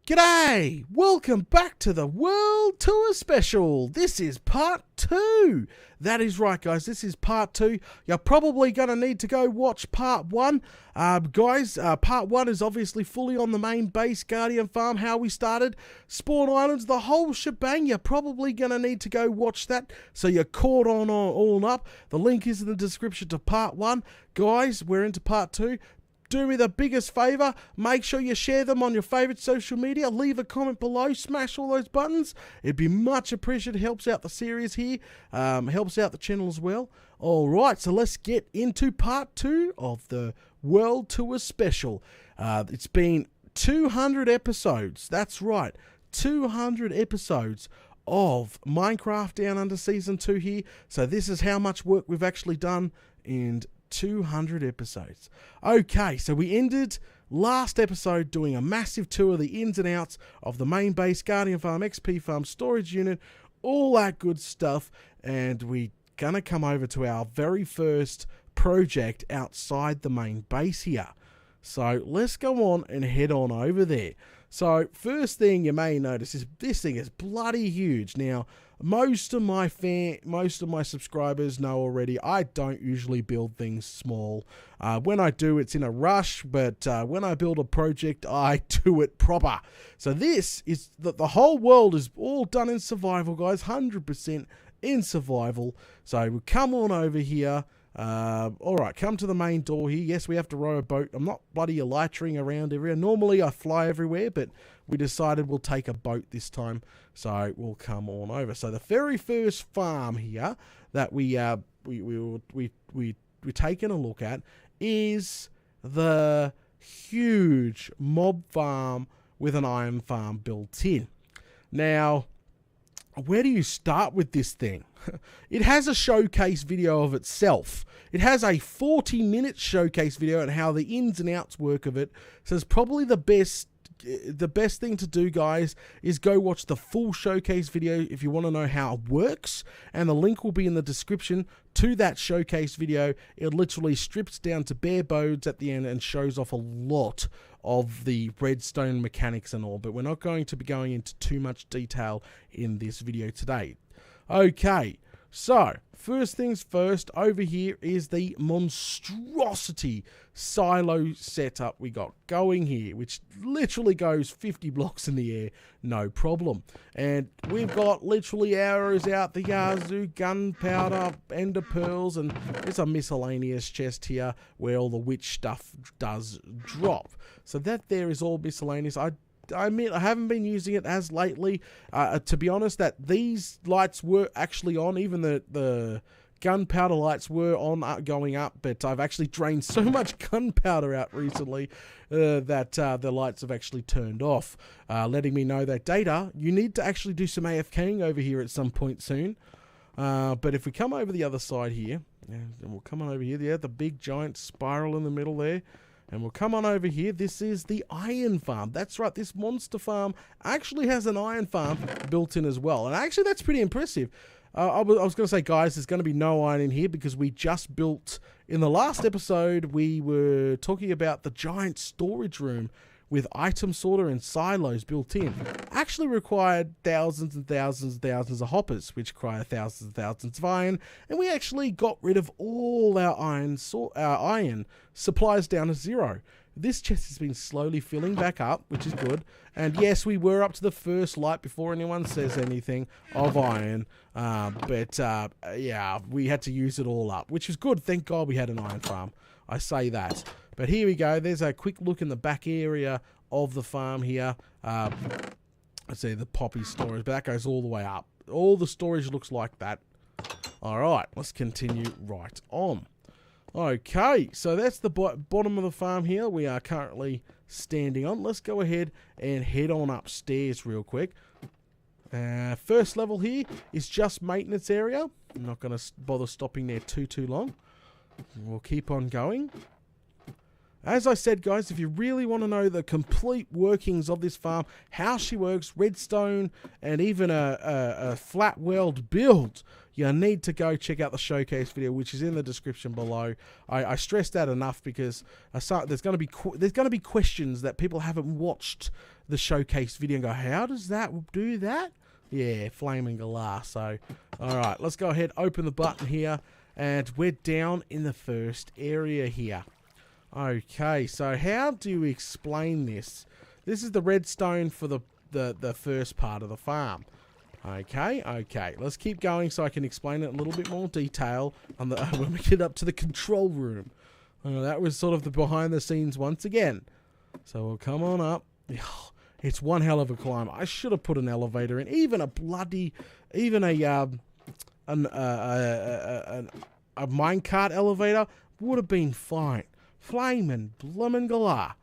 G'day! Welcome back to the World Tour Special. This is part 2. That is right, guys. This is part 2. You're probably going to need to go watch part 1. Guys, part 1 is obviously fully on the main base, Guardian Farm, how we started, Spawn Islands, the whole shebang. You're probably going to need to go watch that so you're caught on all up. The link is in the description to part 1. Guys, we're into part 2. Do me the biggest favour, make sure you share them on your favourite social media, leave a comment below, smash all those buttons. It'd be much appreciated, helps out the series here, helps out the channel as well. Alright, so let's get into part 2 of the World Tour Special. It's been 200 episodes, that's right, 200 episodes of Minecraft Down Under Season 2 here. So this is how much work we've actually done in 200 episodes. Okay, so we ended last episode doing a massive tour of the ins and outs of the main base, Guardian Farm, XP Farm, storage unit, all that good stuff, and we're gonna come over to our very first project outside the main base here. So let's go on and head on over there. So first thing you may notice is this thing is bloody huge. Now, most of my subscribers know already I don't usually build things small. When I do, it's in a rush, but when I build a project, I do it proper. So this is the whole world is all done in survival, guys, 100% in survival. So we come on over here. Alright, come to the main door here. Yes, we have to row a boat. I'm not bloody elytring around everywhere. Normally I fly everywhere, but we decided we'll take a boat this time. So we'll come on over. So the very first farm here that we're taking a look at is the huge mob farm with an iron farm built in. Now, where do you start with this thing? It has a showcase video of itself. It has a 40-minute showcase video on how the ins and outs work of it. So it's probably the best thing to do, guys, is go watch the full showcase video if you want to know how it works, and the link will be in the description to that showcase video. It literally strips down to bare bones at the end and shows off a lot of the redstone mechanics and all, but we're not going to be going into too much detail in this video today. Okay, so first things first, over here is the Monstrosity Silo setup we got going here, which literally goes 50 blocks in the air, no problem. And we've got literally arrows out the yazoo, gunpowder, ender pearls, and there's a miscellaneous chest here where all the witch stuff does drop. So that there is all miscellaneous. I admit I haven't been using it as lately. To be honest, that these lights were actually on, even the gunpowder lights were on going up, but I've actually drained so much gunpowder out recently that the lights have actually turned off, letting me know that Data, you need to actually do some AFKing over here at some point soon. But if we come over the other side here, and we'll come on over here, the big giant spiral in the middle there, and we'll come on over here. This is the iron farm. That's right, this monster farm actually has an iron farm built in as well. And actually, that's pretty impressive. I was going to say, guys, there's going to be no iron in here because we just built, in the last episode, we were talking about the giant storage room with item sorter and silos built in. Actually required thousands and thousands and thousands of hoppers, which require thousands and thousands of iron, and we actually got rid of all our iron supplies down to 0. This chest has been slowly filling back up, which is good. And yes, we were up to the first light before anyone says anything of iron. Yeah, we had to use it all up, which is good. Thank God we had an iron farm. I say that. But here we go. There's a quick look in the back area of the farm here. Let's see the poppy storage, but that goes all the way up. All the storage looks like that. All right, let's continue right on. Okay, so that's the bottom of the farm here we are currently standing on. Let's go ahead and head on upstairs real quick. First level here is just maintenance area. I'm not going to bother stopping there too long. We'll keep on going. As I said, guys, if you really want to know the complete workings of this farm, how she works, redstone, and even a flat world build, you need to go check out the showcase video, which is in the description below. I stressed that enough because there's going to be questions that people haven't watched the showcase video and go, how does that do that? Yeah, flaming glass. So, all right, let's go ahead, open the button here, and we're down in the first area here. Okay, so how do we explain this? This is the redstone for the first part of the farm. Okay, let's keep going so I can explain it in a little bit more detail on the, when we get up to the control room. That was sort of the behind the scenes once again. So we'll come on up. It's one hell of a climb. I should have put an elevator in, even a minecart elevator would have been fine. Flamin' bloomin' galah.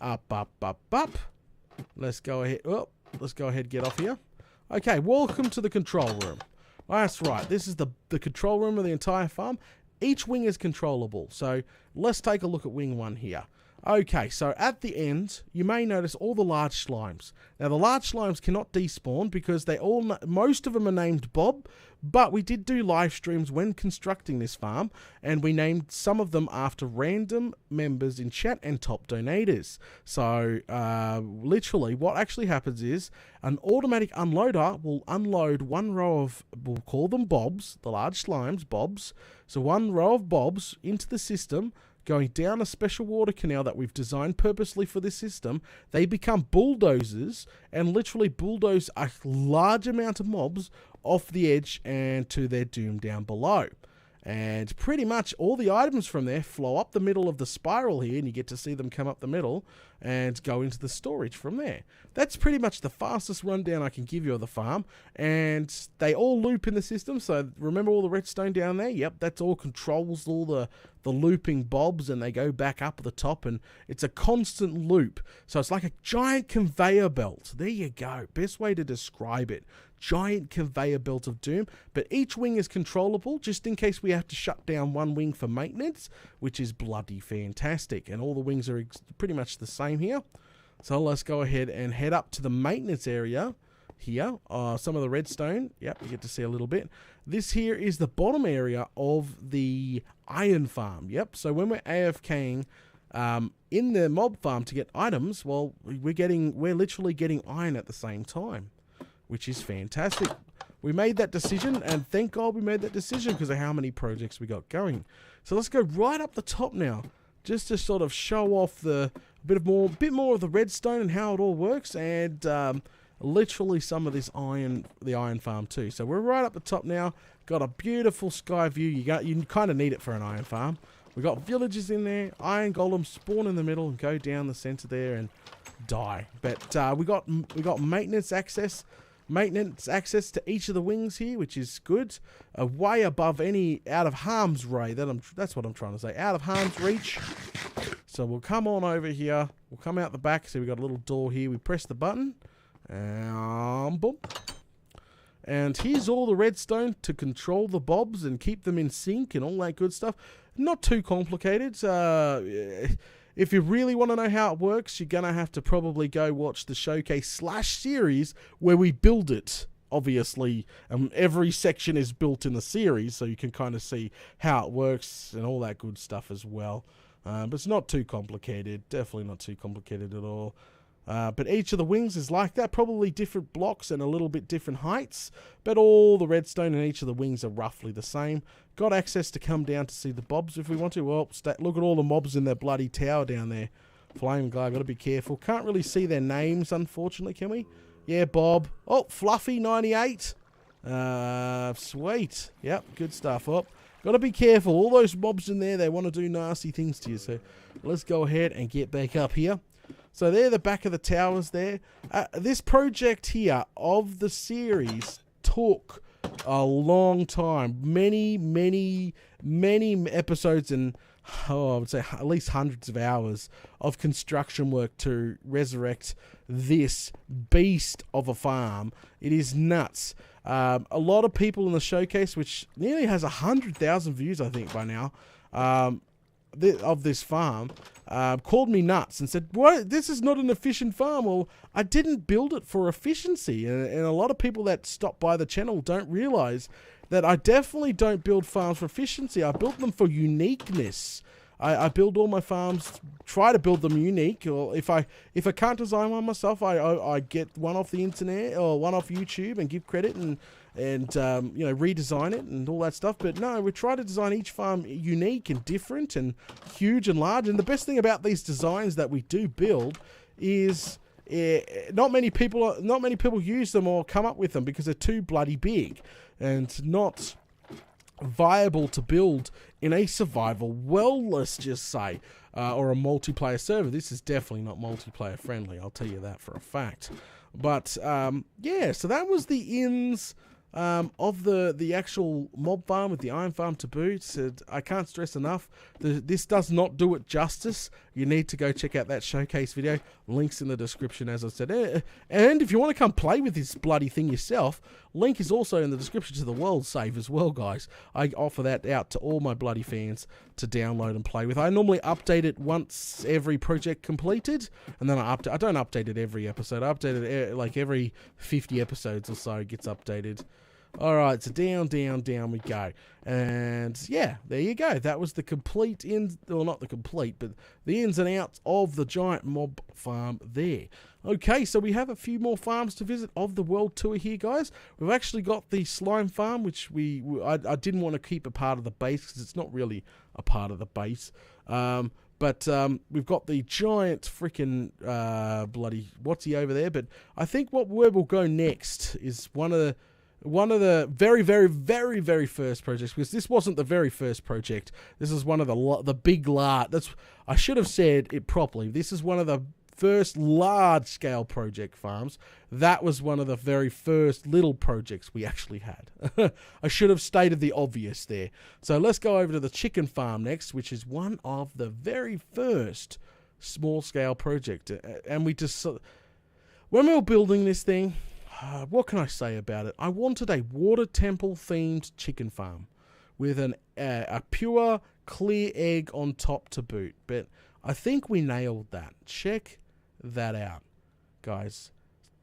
Up. Let's go ahead. Oh, let's go ahead and get off here. Okay, welcome to the control room. That's right. This is the control room of the entire farm. Each wing is controllable. So let's take a look at wing 1 here. Okay, so at the end, you may notice all the large slimes. Now, the large slimes cannot despawn because most of them are named Bob, but we did do live streams when constructing this farm, and we named some of them after random members in chat and top donators. So, literally, what actually happens is an automatic unloader will unload one row of, we'll call them Bobs, the large slimes, Bobs. So, one row of Bobs into the system, going down a special water canal that we've designed purposely for this system. They become bulldozers and literally bulldoze a large amount of mobs off the edge and to their doom down below. And pretty much all the items from there flow up the middle of the spiral here, and you get to see them come up the middle and go into the storage from there. That's pretty much the fastest rundown I can give you of the farm, and they all loop in the system. So remember all the redstone down there? Yep, that's all controls all the looping Bobs, and they go back up at the top, and it's a constant loop. So it's like a giant conveyor belt. There you go. Best way to describe it. Giant conveyor belt of doom, but each wing is controllable just in case we have to shut down one wing for maintenance, which is bloody fantastic. And all the wings are pretty much the same here. So let's go ahead and head up to the maintenance area here. Some of the redstone, yep, you get to see a little bit. This here is the bottom area of the iron farm. Yep, so when we're AFKing in the mob farm to get items, well, we're literally getting iron at the same time, which is fantastic. We made that decision, and thank God we made that decision because of how many projects we got going. So let's go right up the top now, just to sort of show off the bit more of the redstone and how it all works, and literally some of this the iron farm too. So we're right up the top now. Got a beautiful sky view. You kind of need it for an iron farm. We got villages in there. Iron golems spawn in the middle and go down the center there and die. But we got maintenance access to each of the wings here, which is good. Way above any out of harm's way. That's what I'm trying to say. Out of harm's reach. So we'll come on over here. We'll come out the back. So we've got a little door here. We press the button. Boom. And here's all the redstone to control the Bobs and keep them in sync and all that good stuff. Not too complicated. If you really want to know how it works, you're going to have to probably go watch the showcase / series where we build it. Obviously, every section is built in the series, so you can kind of see how it works and all that good stuff as well. But it's not too complicated. Definitely not too complicated at all. But each of the wings is like that, probably different blocks and a little bit different heights, but all the redstone in each of the wings are roughly the same. Got access to come down to see the Bobs if we want to. Well, look at all the mobs in their bloody tower down there. Flame glare, got to be careful. Can't really see their names, unfortunately, can we? Yeah, Bob. Oh, Fluffy 98. Sweet. Yep, good stuff. Oh, got to be careful. All those mobs in there, they want to do nasty things to you. So let's go ahead and get back up here. So they're the back of the towers there. This project here of the series took a long time. Many episodes and, I would say at least hundreds of hours of construction work to resurrect this beast of a farm. It is nuts. A lot of people in the showcase, which nearly has 100,000 views, I think, by now, of this farm, called me nuts and said, "What? This is not an efficient farm." Well, I didn't build it for efficiency, and a lot of people that stop by the channel don't realize that I definitely don't build farms for efficiency. I build them for uniqueness. I build all my farms, try to build them unique. Or if I can't design one myself, I get one off the internet or one off YouTube and give credit and you know, redesign it and all that stuff. But no, we try to design each farm unique and different and huge and large. And the best thing about these designs that we do build is not many people use them or come up with them because they're too bloody big and not viable to build in a survival world, let's just say, or a multiplayer server. This is definitely not multiplayer friendly, I'll tell you that for a fact. But yeah, so that was the ins of the actual mob farm with the iron farm to boot. I can't stress enough, this does not do it justice. You need to go check out that showcase video. Links in the description, as I said. And if you want to come play with this bloody thing yourself, link is also in the description to the world save as well, guys. I offer that out to all my bloody fans to download and play with. I normally update it once every project completed, and then I don't update it every episode. I update it like every 50 episodes or so. It gets updated. Alright, so down we go. And yeah, there you go. That was the complete well, not the complete, but the ins and outs of the giant mob farm there. Okay, so we have a few more farms to visit of the world tour here, guys. We've actually got the slime farm, which I didn't want to keep a part of the base because it's not really a part of the base. But we've got the giant freaking bloody what's he over there. But I think where we'll go next is one of the very first projects, because this wasn't the very first project. This is one of the big large. I should have said it properly. This is one of the first large-scale project farms. That was one of the very first little projects we actually had. I should have stated the obvious there. So let's go over to the chicken farm next, which is one of the very first small-scale project. And we just, when we were building this thing, what can I say about it? I wanted a water temple-themed chicken farm with a pure, clear egg on top to boot. But I think we nailed that. Check that out, guys.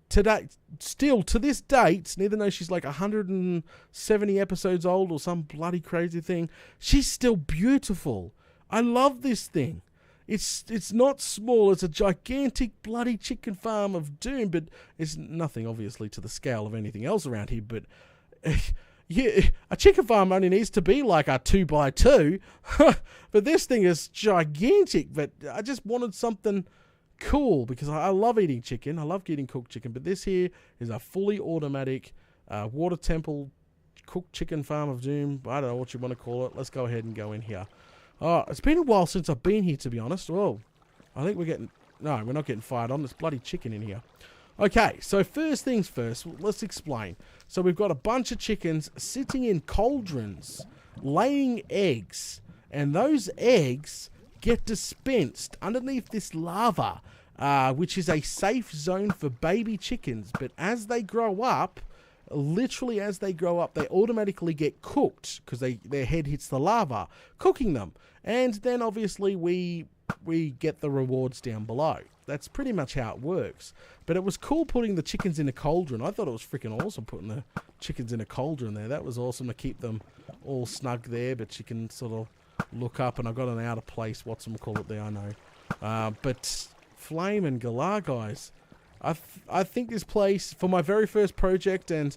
Today, still to this date, even though she's like 170 episodes old or some bloody crazy thing, she's still beautiful. I love this thing. It's not small. It's a gigantic bloody chicken farm of doom, but it's nothing obviously to the scale of anything else around here. But yeah, a chicken farm only needs to be like a 2x2, but this thing is gigantic. But I just wanted something cool because I love eating chicken. I love getting cooked chicken. But this here is a fully automatic water temple cooked chicken farm of doom. I don't know what you want to call it. Let's go ahead and go in here. Oh, it's been a while since I've been here, to be honest. Oh, I think no, we're not getting fired on. There's bloody chicken in here. Okay, so first things first, let's explain. So we've got a bunch of chickens sitting in cauldrons, laying eggs, and those eggs get dispensed underneath this lava, which is a safe zone for baby chickens. But as they grow up, literally as they grow up, they automatically get cooked because their head hits the lava, cooking them. And then obviously we get the rewards down below. That's pretty much how it works. But it was cool putting the chickens in a cauldron. I thought it was freaking awesome putting the chickens in a cauldron there. That was awesome to keep them all snug there, but you can sort of look up, and I've got an out of place whatchamacallit there, I know. But Flame and Galar, guys, I think this place, for my very first project and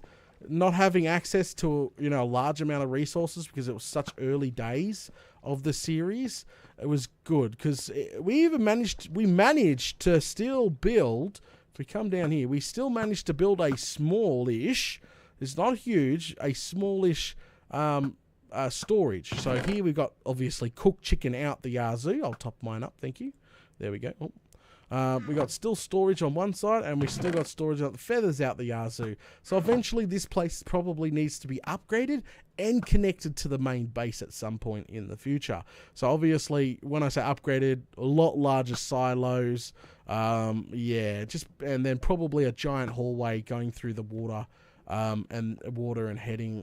not having access to, you know, a large amount of resources because it was such early days of the series, it was good because we managed to still build. If we come down here, we still managed to build a smallish, it's not huge, a smallish storage. So here we've got obviously cooked chicken out the yazoo. I'll top mine up, thank you. There we go. Oh. We got still storage on one side, and we still got storage on the feathers out the yazoo. So eventually this place probably needs to be upgraded and connected to the main base at some point in the future. So obviously when I say upgraded, a lot larger silos, yeah, and then probably a giant hallway going through the water, and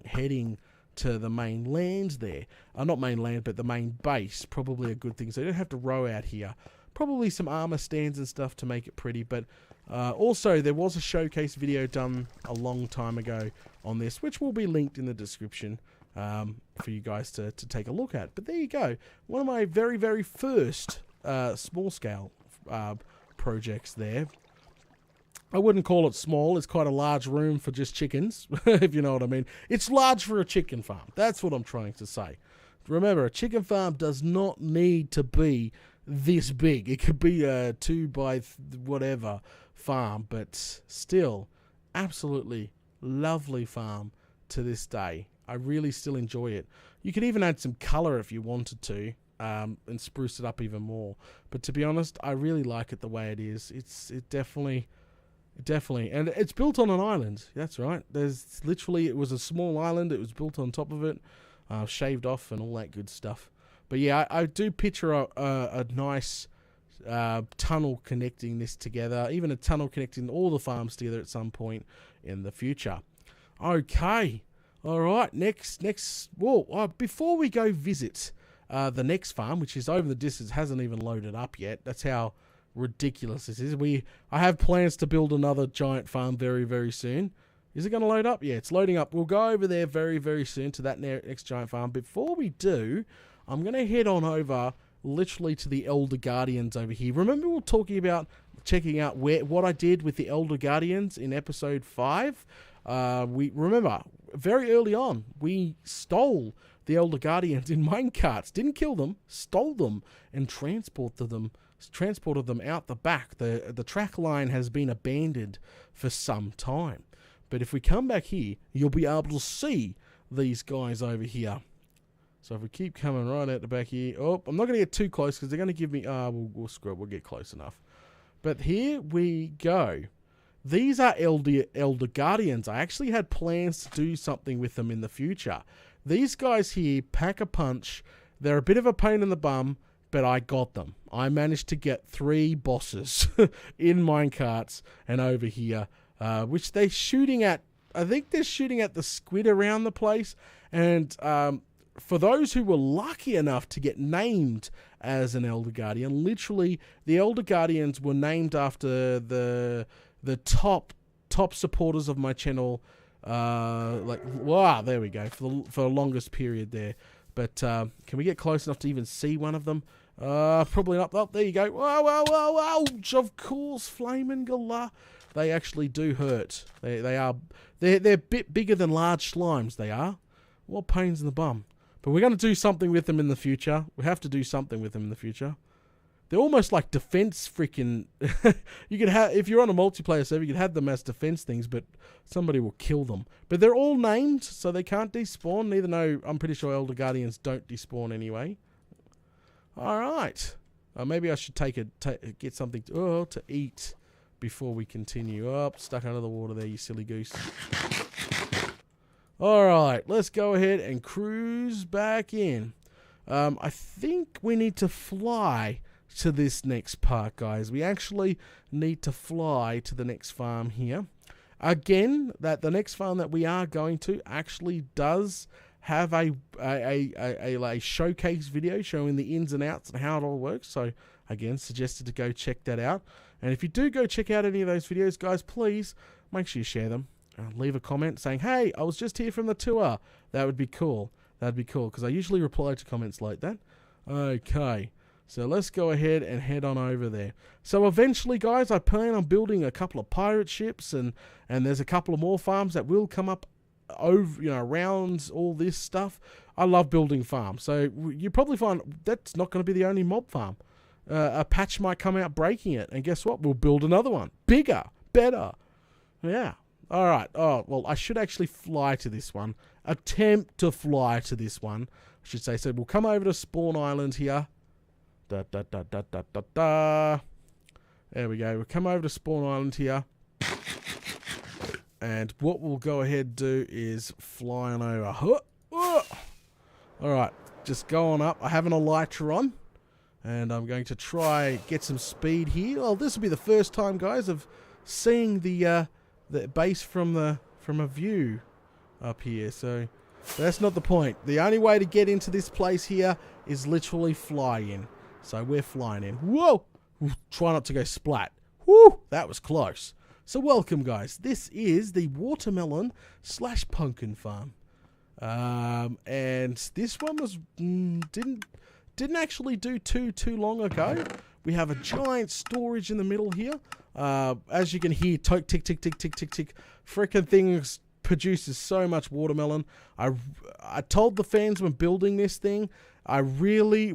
heading to the main lands there. Not main land, but the main base. Probably a good thing. So you don't have to row out here. Probably some armor stands and stuff to make it pretty, but Also, there was a showcase video done a long time ago on this, which will be linked in the description for you guys to take a look at. But there you go. One of my very, very first small-scale projects there. I wouldn't call it small. It's quite a large room for just chickens, if you know what I mean. It's large for a chicken farm. That's what I'm trying to say. Remember, a chicken farm does not need to be this big. It could be a 2 by whatever farm, but still, absolutely lovely farm to this day. I really still enjoy it. You could even add some color if you wanted to, and spruce it up even more. But to be honest, I really like it the way it is. It definitely, and it's built on an island. That's right. It was a small island. It was built on top of it, shaved off and all that good stuff. But yeah, I do picture a nice tunnel connecting this together, even a tunnel connecting all the farms together at some point in the future. Okay, all right. Next. Well, before we go visit the next farm, which is over the distance, hasn't even loaded up yet. That's how ridiculous this is. I have plans to build another giant farm very, very soon. Is it going to load up? Yeah, it's loading up. We'll go over there very, very soon to that next giant farm. Before we do, I'm going to head on over literally to the Elder Guardians over here. Remember we were talking about checking out what I did with the Elder Guardians in episode 5? We remember very early on, we stole the Elder Guardians in minecarts. Didn't kill them, stole them, and transported them out the back. The track line has been abandoned for some time. But if we come back here, you'll be able to see these guys over here. So if we keep coming right out the back here. Oh, I'm not going to get too close because they're going to give me... we'll screw it. We'll get close enough. But here we go. These are Elder Guardians. I actually had plans to do something with them in the future. These guys here pack a punch. They're a bit of a pain in the bum, but I got them. I managed to get 3 bosses in minecarts and over here, which they're shooting at. I think they're shooting at the squid around the place. And for those who were lucky enough to get named as an Elder Guardian, literally the Elder Guardians were named after the top supporters of my channel. Wow, there we go, for the longest period there. But can we get close enough to even see one of them? Probably not. Oh, there you go. Whoa! Of course, Flaming Galah. They actually do hurt. They're a bit bigger than large slimes. They are. What pains in the bum. But we're going to do something with them in the future. We have to do something with them in the future. They're almost like defense freaking... you could have, if you're on a multiplayer server, you could have them as defense things, but somebody will kill them. But they're all named, so they can't despawn, even though I'm pretty sure Elder Guardians don't despawn anyway. Alright. Maybe I should get something to eat before we continue. Oh, stuck under the water there, you silly goose. Alright, let's go ahead and cruise back in. I think we need to fly to this next part, guys. We actually need to fly to the next farm here. Again, the next farm that we are going to actually does have a showcase video showing the ins and outs and how it all works. So again, suggested to go check that out. And if you do go check out any of those videos, guys, please make sure you share them. Leave a comment saying, hey, I was just here from the tour. That would be cool. That'd be cool, because I usually reply to comments like that. Okay, so let's go ahead and head on over there. So eventually, guys, I plan on building a couple of pirate ships, and there's a couple of more farms that will come up over, around all this stuff. I love building farms, so you probably find that's not going to be the only mob farm. A patch might come out breaking it, and guess what? We'll build another one. Bigger, better. Yeah. All right. Oh, well, I should actually fly to this one. Attempt to fly to this one, I should say. So we'll come over to Spawn Island here. There we go. We'll come over to Spawn Island here. And what we'll go ahead and do is fly on over. All right. Just go on up. I have an elytra on. And I'm going to try get some speed here. Well, this will be the first time, guys, of seeing the base from a view up here. So that's not the point. The only way to get into this place here is literally fly in. So we're flying in. Whoa! Try not to go splat. Whew, that was close. So welcome, guys. This is the watermelon / pumpkin farm. And this one was didn't actually do too long ago. We have a giant storage in the middle here. As you can hear, tick tick tick tick tick tick tick. Frickin' things produces so much watermelon. I told the fans when building this thing, I really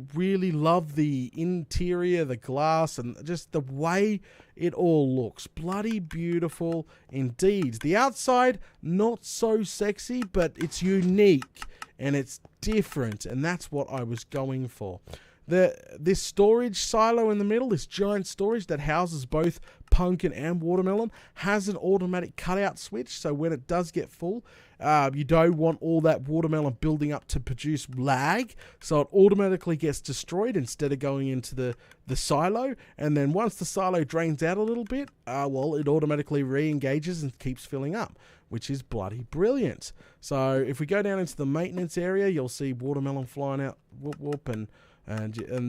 love the interior, the glass, and just the way it all looks. Bloody beautiful indeed. The outside, not so sexy, but it's unique and it's different, and that's what I was going for. This storage silo in the middle, this giant storage that houses both pumpkin and watermelon, has an automatic cutout switch, so when it does get full, you don't want all that watermelon building up to produce lag, so it automatically gets destroyed instead of going into the silo, and then once the silo drains out a little bit, well, it automatically re-engages and keeps filling up, which is bloody brilliant. So if we go down into the maintenance area, you'll see watermelon flying out, whoop whoop, and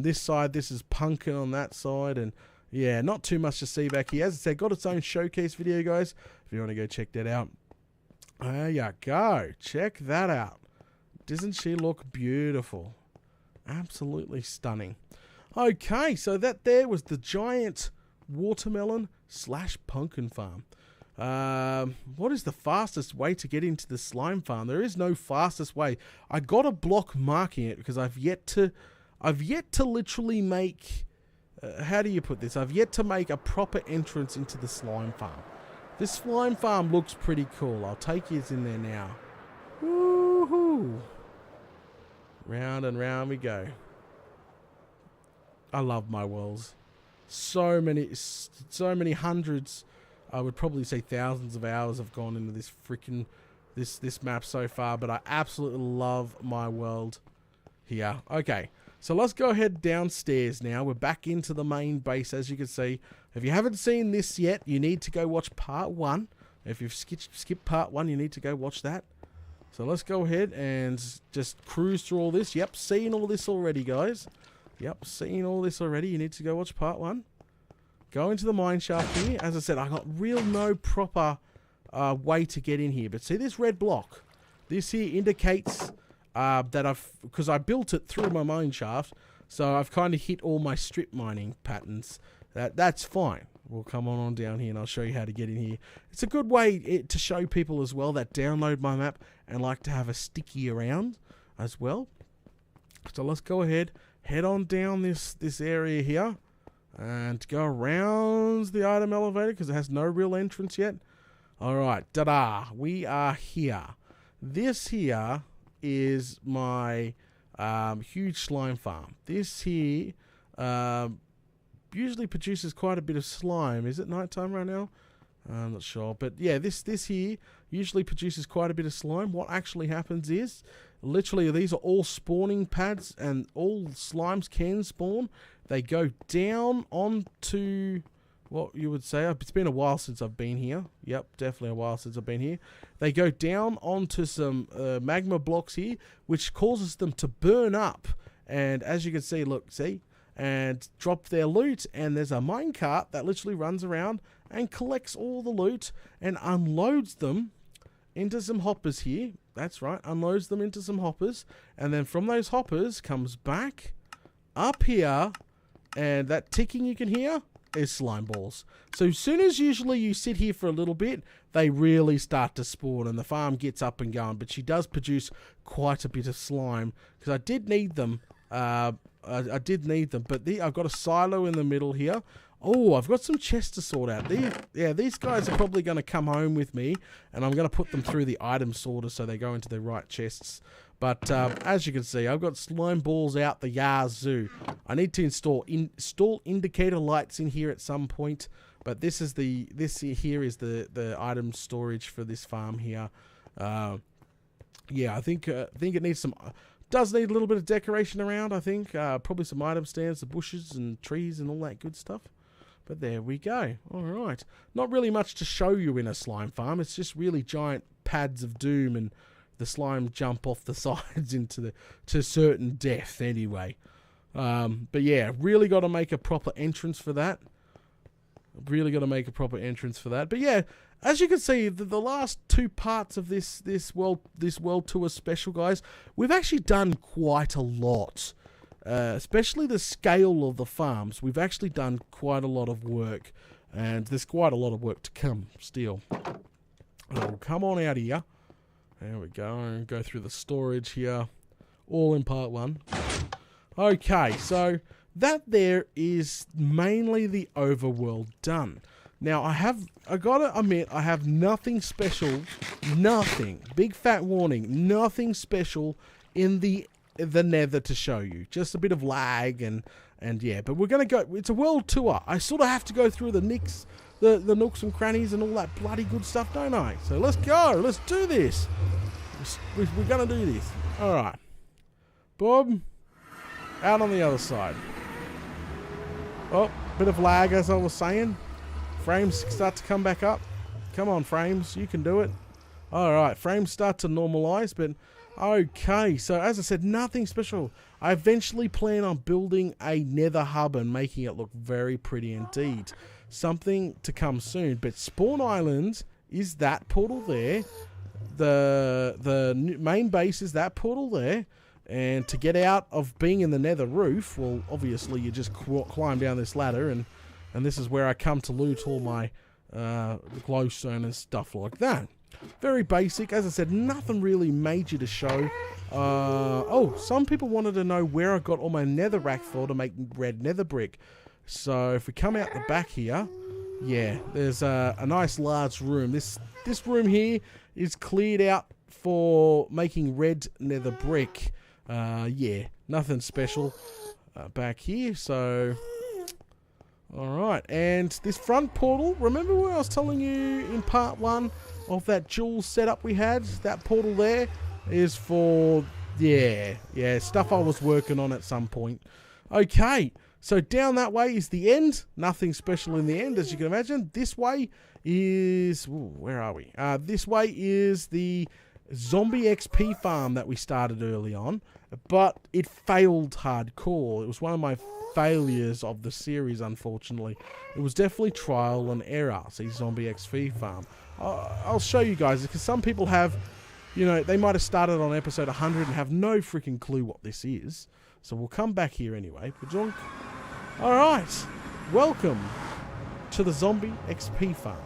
this side, this is pumpkin on that side, and yeah, not too much to see back here. As I said, got its own showcase video, guys, if you want to go check that out. There you go. Check that out. Doesn't she look beautiful? Absolutely stunning. Okay, so that there was the giant watermelon / pumpkin farm. What is the fastest way to get into the slime farm? There is no fastest way. I got a block marking it because I've yet to literally make, how do you put this? I've yet to make a proper entrance into the slime farm. This slime farm looks pretty cool. I'll take you in there now. Woohoo! Round and round we go. I love my worlds. So many hundreds, I would probably say thousands of hours have gone into this freaking, this map so far, but I absolutely love my world here. Okay. So let's go ahead downstairs now. We're back into the main base, as you can see. If you haven't seen this yet, you need to go watch part 1. If you've skipped part 1, you need to go watch that. So let's go ahead and just cruise through all this. Yep, seen all this already, guys. Yep, seen all this already. You need to go watch part 1. Go into the mine shaft here. As I said, I got no proper way to get in here. But see this red block? This here indicates that because I built it through my mine shaft, so I've kind of hit all my strip mining patterns. That's fine. We'll come on down here and I'll show you how to get in here. It's a good way to show people as well that download my map and like to have a sticky around as well. So let's go ahead, head on down this area here and go around the item elevator because it has no real entrance yet. Alright, ta-da, we are here. This here is my huge slime farm. This here usually produces quite a bit of slime. Is it nighttime right now? I'm not sure, but yeah, this here usually produces quite a bit of slime. What actually happens is, literally, these are all spawning pads, and all slimes can spawn. They go down onto what you would say. It's been a while since I've been here. Yep, definitely a while since I've been here. They go down onto some magma blocks here, which causes them to burn up. And as you can see, look, see? And drop their loot. And there's a minecart that literally runs around and collects all the loot and unloads them into some hoppers here. That's right, unloads them into some hoppers. And then from those hoppers comes back up here. And that ticking you can hear is slime balls. So as soon as usually you sit here for a little bit, they really start to spawn and the farm gets up and going. But she does produce quite a bit of slime because I did need them. I did need them, but I've got a silo in the middle here. Oh, I've got some chests to sort out. These guys are probably going to come home with me, and I'm going to put them through the item sorter so they go into the right chests. But as you can see, I've got slime balls out the yazoo. I need to install indicator lights in here at some point. But this here is the item storage for this farm here. Yeah, I think it needs some. Does need a little bit of decoration around. I think probably some item stands, the bushes and trees and all that good stuff. But there we go. All right. Not really much to show you in a slime farm. It's just really giant pads of doom and the slime jump off the sides to certain death anyway. But yeah, really got to make a proper entrance for that. Really got to make a proper entrance for that. But yeah, as you can see, the last 2 parts of this world tour special, guys, we've actually done quite a lot. Especially the scale of the farms. We've actually done quite a lot of work. And there's quite a lot of work to come still. We'll come on out here. There we go. Go through the storage here. All in part 1. Okay, so that there is mainly the overworld done. Now, I gotta admit, I have nothing special, nothing, big fat warning, nothing special in the nether to show you. Just a bit of lag and yeah, but we're gonna go, it's a world tour. I sort of have to go through the nooks and crannies and all that bloody good stuff, don't I? So let's go, let's do this. We're gonna do this. Alright. Bob, out on the other side. Oh, bit of lag as I was saying. Frames start to come back up. Come on, frames, you can do it. Alright, frames start to normalize, but okay, so as I said, nothing special. I eventually plan on building a nether hub and making it look very pretty indeed. Something to come soon, but Spawn Island is that portal there. The main base is that portal there. And to get out of being in the nether roof, well, obviously you just climb down this ladder, and this is where I come to loot all my glowstone and stuff like that. Very basic. As I said, nothing really major to show. Oh, some people wanted to know where I got all my netherrack for to make red nether brick. So if we come out the back here, yeah, there's a nice large room. This room here is cleared out for making red nether brick. Yeah, nothing special back here. So, alright, and this front portal, remember what I was telling you in part 1 of that dual setup we had? That portal there is for, yeah, stuff I was working on at some point. Okay, so down that way is the end. Nothing special in the end, as you can imagine. This way is, ooh, where are we? This way is the zombie XP farm that we started early on, but it failed hardcore. It was one of my failures of the series, unfortunately. It was definitely trial and error. See, zombie XP farm. I'll show you guys, because some people have, you know, they might have started on episode 100 and have no freaking clue what this is. So we'll come back here anyway. Alright, welcome to the zombie XP farm.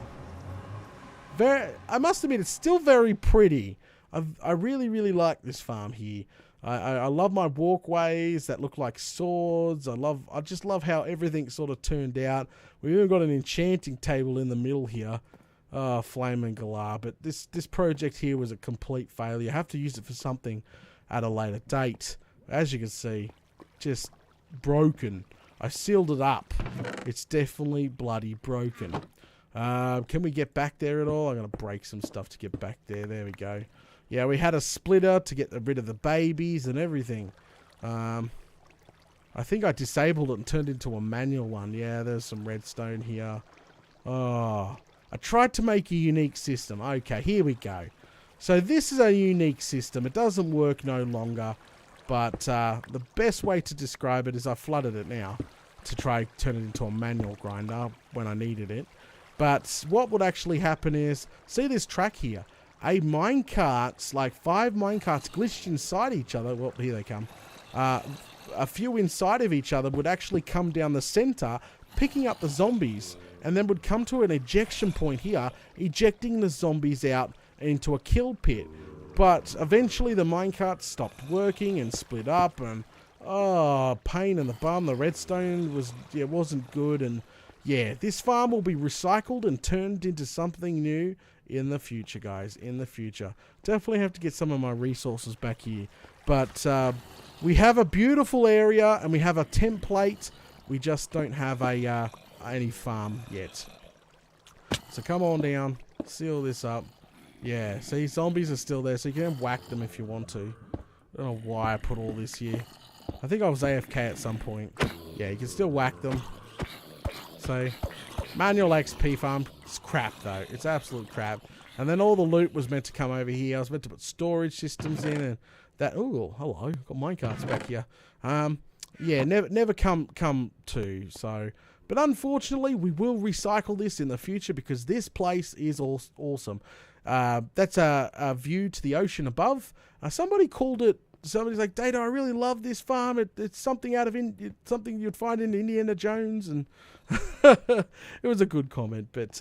I must admit, it's still very pretty. I really, really like this farm here. I love my walkways that look like swords. I just love how everything sort of turned out. We even got an enchanting table in the middle here. Flame and Galar. But this project here was a complete failure. I have to use it for something at a later date. As you can see, just broken. I sealed it up. It's definitely bloody broken. Can we get back there at all? I'm going to break some stuff to get back there. There we go. Yeah, we had a splitter to get rid of the babies and everything. I think I disabled it and turned it into a manual one. Yeah, there's some redstone here. Oh, I tried to make a unique system. Okay, here we go. So this is a unique system. It doesn't work no longer. But the best way to describe it is I flooded it now to try turn it into a manual grinder when I needed it. But what would actually happen is, see this track here? A minecarts, like 5 minecarts glitched inside each other. Well, here they come. A few inside of each other would actually come down the center, picking up the zombies, and then would come to an ejection point here, ejecting the zombies out into a kill pit. But eventually the minecarts stopped working and split up, and oh, pain in the bum. The redstone wasn't good, and yeah, this farm will be recycled and turned into something new in the future, guys. In the future, definitely have to get some of my resources back here. But we have a beautiful area and we have a template. We just don't have a any farm yet. So come on down, seal this up. Yeah, see, zombies are still there, so you can whack them if you want to. I don't know why I put all this here. I think I was AFK at some point. Yeah, you can still whack them. So, manual XP farm, it's crap though. It's absolute crap. And then all the loot was meant to come over here. I was meant to put storage systems in and that. Oh, hello, got minecarts back here. Yeah, never come to. So, But unfortunately, we will recycle this in the future because this place is awesome. That's a view to the ocean above. Somebody called it. Somebody's like, Data, I really love this farm. It's something out of something you'd find in Indiana Jones, and it was a good comment. But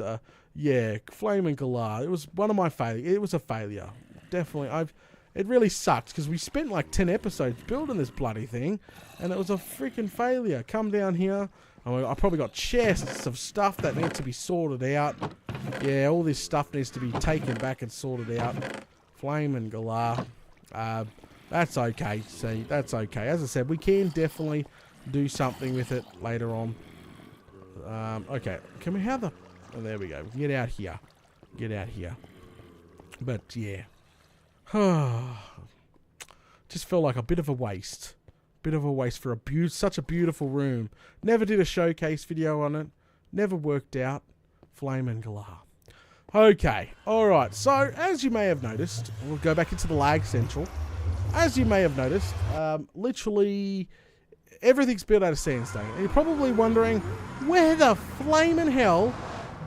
yeah, Flaming Galah. It was one of my failures. It was a failure, definitely. It really sucked because we spent like 10 episodes building this bloody thing, and it was a freaking failure. Come down here. I probably got chests of stuff that needs to be sorted out. Yeah, all this stuff needs to be taken back and sorted out. Flaming Galah. That's okay. See, that's okay. As I said, we can definitely do something with it later on. Okay. Can we have the... Oh, there we go. Get out here. Get out here. But, yeah. Just felt like a bit of a waste. Bit of a waste for such a beautiful room. Never did a showcase video on it. Never worked out. Flaming Galah. Okay. Alright. So, as you may have noticed, we'll go back into the lag central. As you may have noticed, literally everything's built out of sandstone. And you're probably wondering, where the flaming hell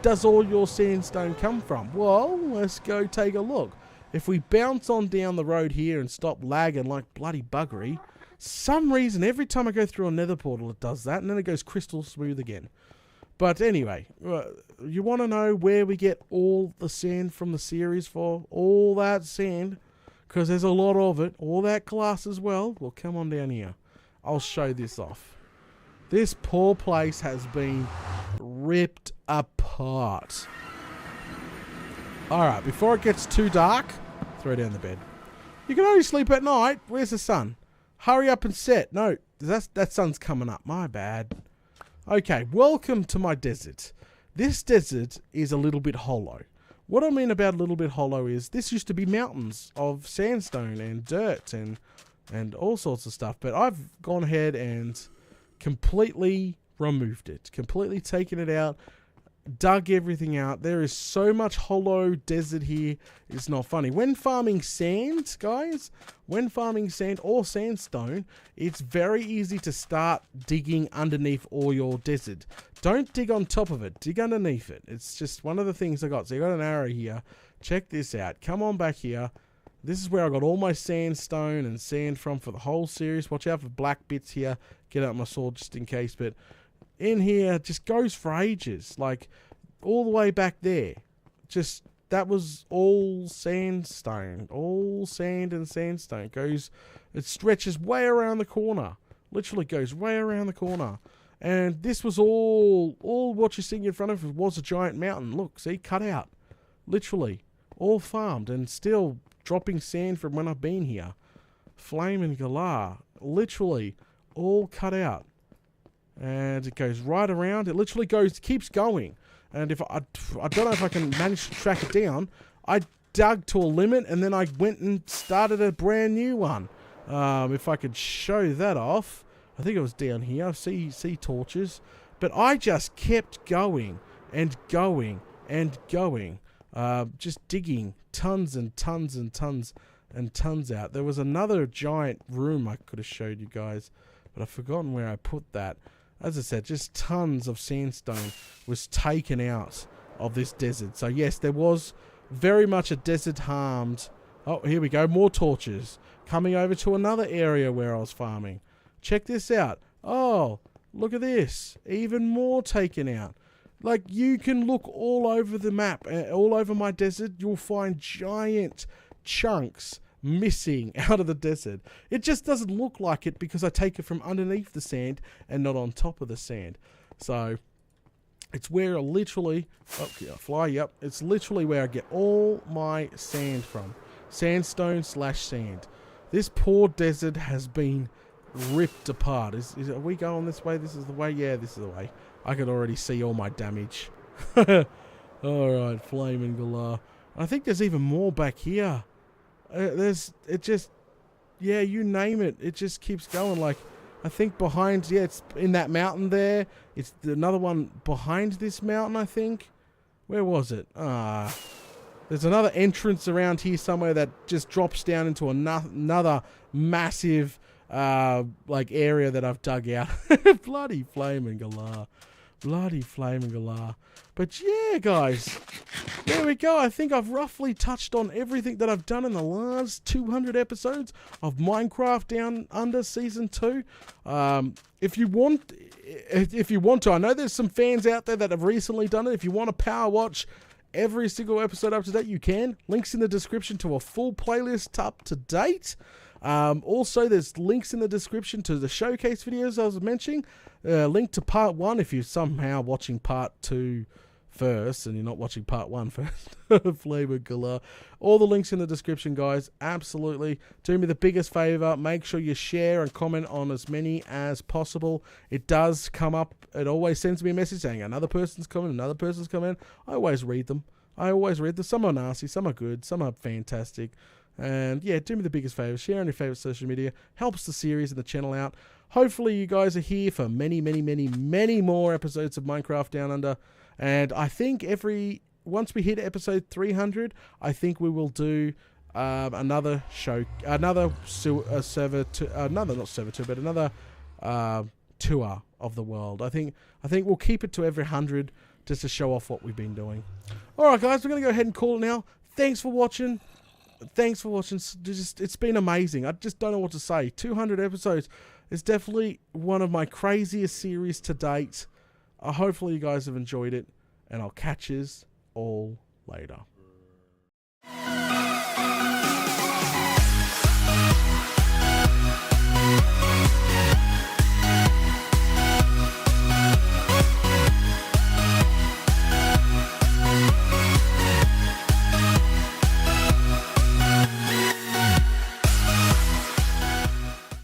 does all your sandstone come from? Well, let's go take a look. If we bounce on down the road here and stop lagging like bloody buggery, some reason every time I go through a nether portal it does that, and then it goes crystal smooth again. But anyway, you want to know where we get all the sand from the series for? All that sand. Because there's a lot of it. All that glass as well. Well, come on down here. I'll show this off. This poor place has been ripped apart. Alright, before it gets too dark, throw down the bed. You can only sleep at night. Where's the sun? Hurry up and set. No, that sun's coming up. My bad. Okay, welcome to my desert. This desert is a little bit hollow. What I mean about a little bit hollow is this used to be mountains of sandstone and dirt and all sorts of stuff. But I've gone ahead and completely removed it. Completely taken it out. Dug everything out. There is so much hollow desert here. It's not funny. When farming sand, guys, when farming sand or sandstone, it's very easy to start digging underneath all your desert. Don't dig on top of it. Dig underneath it. It's just one of the things I got. So you got an arrow here. Check this out. Come on back here. This is where I got all my sandstone and sand from for the whole series. Watch out for black bits here. Get out my sword just in case. But in here, just goes for ages. Like, all the way back there. Just, that was all sandstone. All sand and sandstone. It stretches way around the corner. Literally goes way around the corner. And this was all what you're seeing in front of it was a giant mountain. Look, see, cut out. Literally. All farmed and still dropping sand from when I've been here. Flaming Galah. Literally all cut out. And it goes right around. It literally keeps going. And if I don't know if I can manage to track it down. I dug to a limit and then I went and started a brand new one. If I could show that off. I think it was down here. I see torches. But I just kept going and going and going. Just digging tons and tons and tons and tons out. There was another giant room I could have showed you guys. But I've forgotten where I put that. As I said, just tons of sandstone was taken out of this desert. So yes, there was very much a desert harmed. Oh, here we go. More torches. Coming over to another area where I was farming. Check this out. Oh, look at this. Even more taken out. Like, you can look all over the map. All over my desert, you'll find giant chunks missing out of the desert. It just doesn't look like it because I take it from underneath the sand and not on top of the sand. So it's where I literally it's literally where I get all my sand from. Sandstone / sand. This poor desert has been ripped apart. Are we going this way? This is the way? Yeah, this is the way. I can already see all my damage. Alright, Flaming Galah. I think there's even more back here. Yeah, you name it. It just keeps going. Like, I think behind, yeah, it's in that mountain there. It's another one behind this mountain, I think. Where was it? There's another entrance around here somewhere that just drops down into another massive, like, area that I've dug out. Bloody Flaming Galah. Bloody flaming galah. But yeah, guys, there we go. I think I've roughly touched on everything that I've done in the last 200 episodes of Minecraft Down Under Season 2. If you want to, I know there's some fans out there that have recently done it. If you want to power watch every single episode up to date, you can. Links in the description to a full playlist up to date. Also, there's links in the description to the showcase videos I was mentioning. Link to part 1 if you're somehow watching part 2 first and you're not watching part 1 first. Flavor galah. All the links in the description, guys. Absolutely. Do me the biggest favor. Make sure you share and comment on as many as possible. It does come up. It always sends me a message saying another person's coming, another person's coming. I always read them. Some are nasty, some are good, some are fantastic. And yeah, do me the biggest favor. Share on your favorite social media. Helps the series and the channel out. Hopefully you guys are here for many, many, many, many more episodes of Minecraft Down Under. And I think once we hit episode 300, I think we will do another tour of the world. I think we'll keep it to every 100 just to show off what we've been doing. All right, guys, we're gonna go ahead and call it now. Thanks for watching. It's been amazing. I just don't know what to say. 200 episodes is definitely one of my craziest series to date. Hopefully you guys have enjoyed it, and I'll catch yous all later.